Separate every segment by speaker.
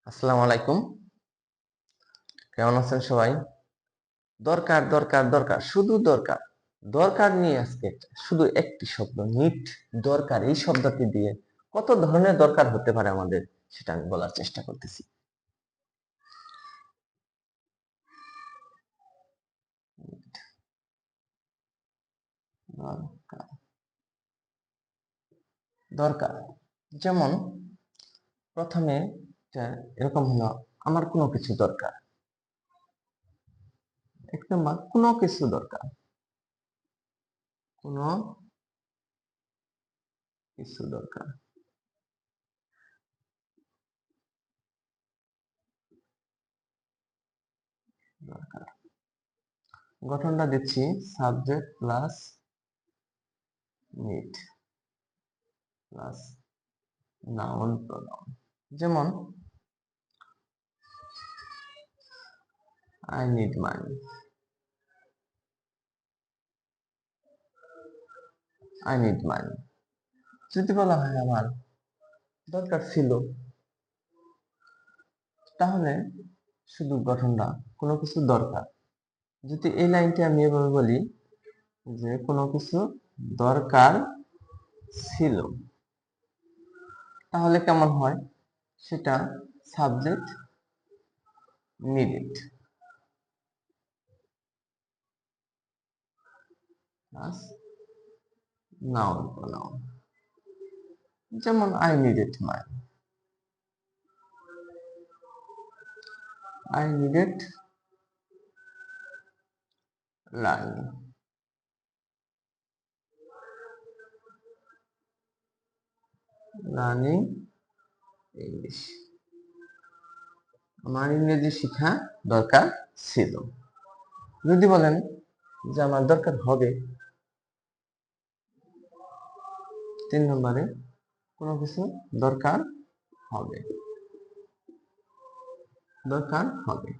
Speaker 1: আসসালামু আলাইকুম। কেমন আছেন সবাই? দরকার, দরকার, দরকার, শুধু দরকার। দরকার নিয়ে আজকে শুধু একটি শব্দ নিড, দরকার এই শব্দটি দিয়ে কত ধরনের দরকার হতে পারে আমাদের সেটা আমি বলার চেষ্টা করতেছি। দরকার, দরকার। যেমন প্রথমে এরকম হলো আমার কোনো কিছু দরকার। ১ নাম্বার কোনো কিছু দরকার। কোনো কিছু দরকার। দরকার। গঠনটা দিচ্ছি subject plus need plus noun pronoun. যেমন I need money. I need money. যদি বলা হয় আমার দরকার ছিল, তাহলে শুধু গঠনটা কোনো কিছু দরকার। যদি এই লাইনটি আমি এভাবে বলি যে কোনো কিছু দরকার ছিল, তাহলে কেমন হয়? সেটা subject needed plus noun pronoun. যেমন I needed money. I needed learning. Learning English. আমার ইংরেজি শেখা দরকার ছিল। যদি বলেন যে আমার দরকার হবে, ৩ নম্বরে কোনো কিছু দরকার হবে। দরকার হবে।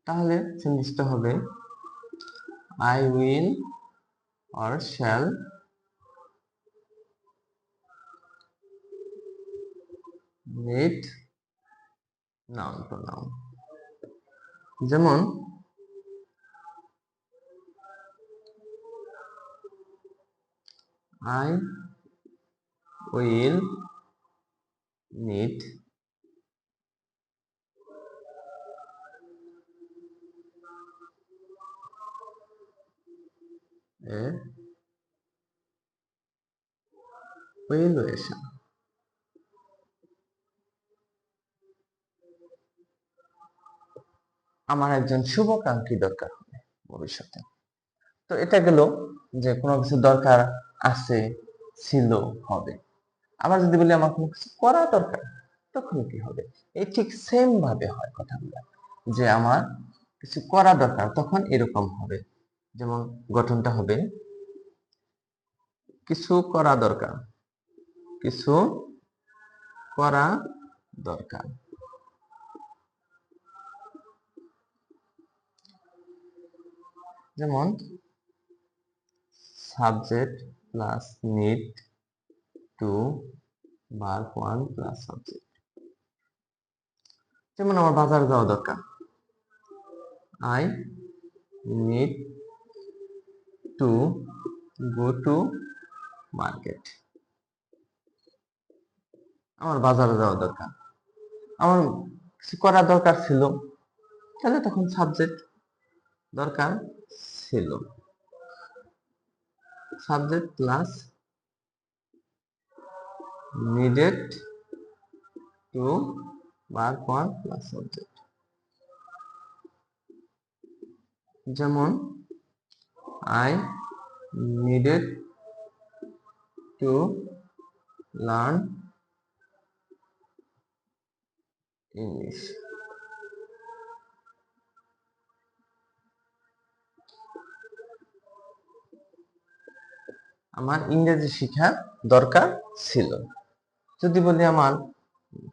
Speaker 1: তাহলে সেন্টেন্সটা হবে I will or shall need noun pronoun. যেমন I will need a valuation. আমার একজন শুভাকাঙ্ক্ষী দরকার হবে ভবিষ্যতে। তো এটা গেল যে কোনো কিছু দরকার আছে, ছিল, হবে। আবার যদি বলি আমার কোনো কিছু করা দরকার, তখন কি হবে? এই ঠিক সেম ভাবে হয় কথাগুলো, যে আমার কিছু করা দরকার, তখন এরকম হবে। যেমন গঠনটা হবে কিছু করা দরকার। কিছু করা দরকার। যেমন subject plus need two verb one plus subject. যেমন আমার বাজার যাওয়া দরকার। I need to go to market. আমার বাজারে যাওয়া দরকার। আমার কিছু করা দরকার ছিল, তাহলে তখন সাবজেক্ট দরকার ছিল। Subject plus needed to verb one plus subject. যেমন I needed to learn English. আমার ইংরেজি শেখা দরকার ছিল। যদি বলি আমার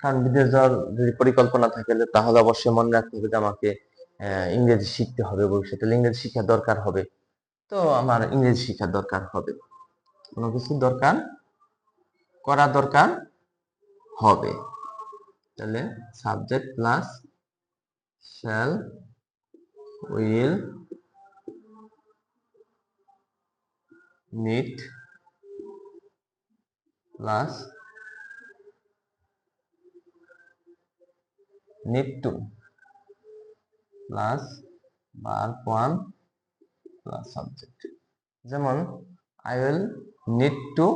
Speaker 1: কারণ বিদেশ যাওয়ার যদি পরিকল্পনা থাকে, তাহলে অবশ্যই মনে রাখতে হবে যে আমাকে ইংরেজি শিখতে হবে ভবিষ্যতে, ইংরেজি শিক্ষা দরকার হবে। তো আমার ইংরেজি শিক্ষা দরকার হবে। কোনো কিছু দরকার করা দরকার হবে। তাহলে subject plus shall, will, need plus need to plus verb 1 plus subject. যেমন I will need to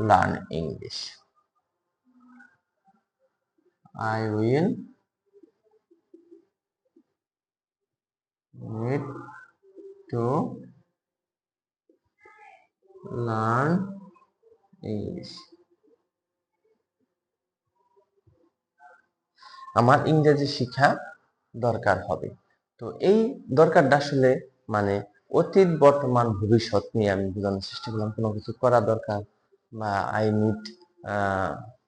Speaker 1: learn English, I will need to learn English, আমার ইংরেজি শিক্ষা দরকার হবে। তো এই দরকারটা আসলে মানে অতীত, বর্তমান, ভবিষ্যৎ নিয়ে আমি বোঝানোর চেষ্টা করলাম। কোনো কিছু করা দরকার বা I need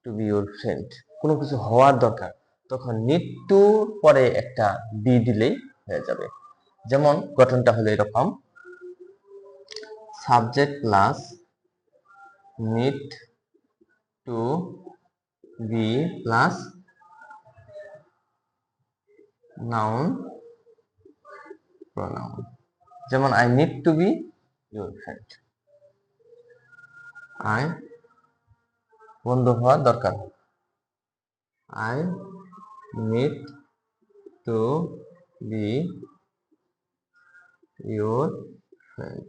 Speaker 1: to be your friend, কোনো কিছু হওয়ার দরকার, তখন নিড টু পরে একটা বি দিলেই হয়ে যাবে। যেমন গঠনটা হলো এরকম, subject plus need to be plus noun pronoun. যেমন I need to be your friend, I বন্ধু হওয়ার দরকার, I need to be your friend,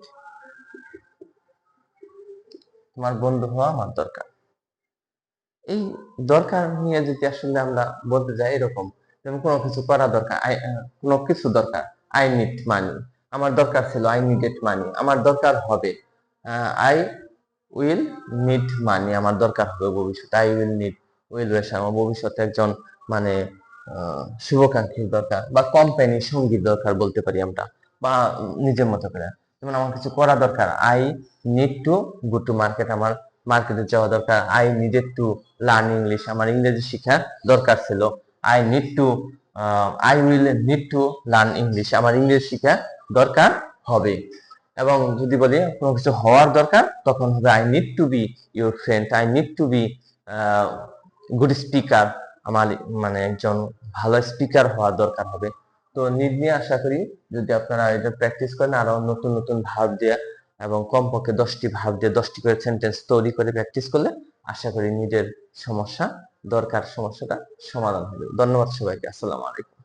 Speaker 1: তোমার বন্ধু হওয়া আমার দরকার। এই দরকার নিয়ে যদি আসলে আমরা বলতে যাই এরকম, যেমন কোনো কিছু করা দরকার, কোনো কিছু দরকার, আই নিড মানি, আমার দরকার ছিল, আই নিডেড মানি, আমার দরকার হবে, আই উইল নিড মানি, আমার দরকার হবে ভবিষ্যতে, আই উইল নিড, উইল ওয়েস আমার ভবিষ্যতে একজন মানে শুভাকাঙ্ক্ষীর দরকার, বা কোম্পানি সঙ্গীর দরকার বলতে পারি আমরা, বা নিজের মতো করে। যেমন আমার কিছু করা দরকার, I need to go to market, আমার মার্কেটে যাওয়া দরকার, I needed to learn English, আমার ইংরেজি শিক্ষা দরকার ছিল, I need two I will need to learn English, আমার ইংরেজি শিক্ষা দরকার হবে। এবং যদি বলি কোনো কিছু হওয়ার দরকার, তখন হবে I need to be your friend, I need to be good speaker, আমার মানে একজন ভালো স্পিকার হওয়ার দরকার হবে। তো নিড নিয়ে আশা করি যদি আপনারা এটা প্র্যাকটিস করেন, আরো নতুন নতুন ভাব দিয়ে এবং কমপক্ষে 10টি ভাব দিয়ে 10টি করে সেন্টেন্স তৈরি করে প্র্যাকটিস করলে আশা করি নিজের সমস্যাটা সমাধান হবে। ধন্যবাদ সবাইকে। আসসালামু আলাইকুম।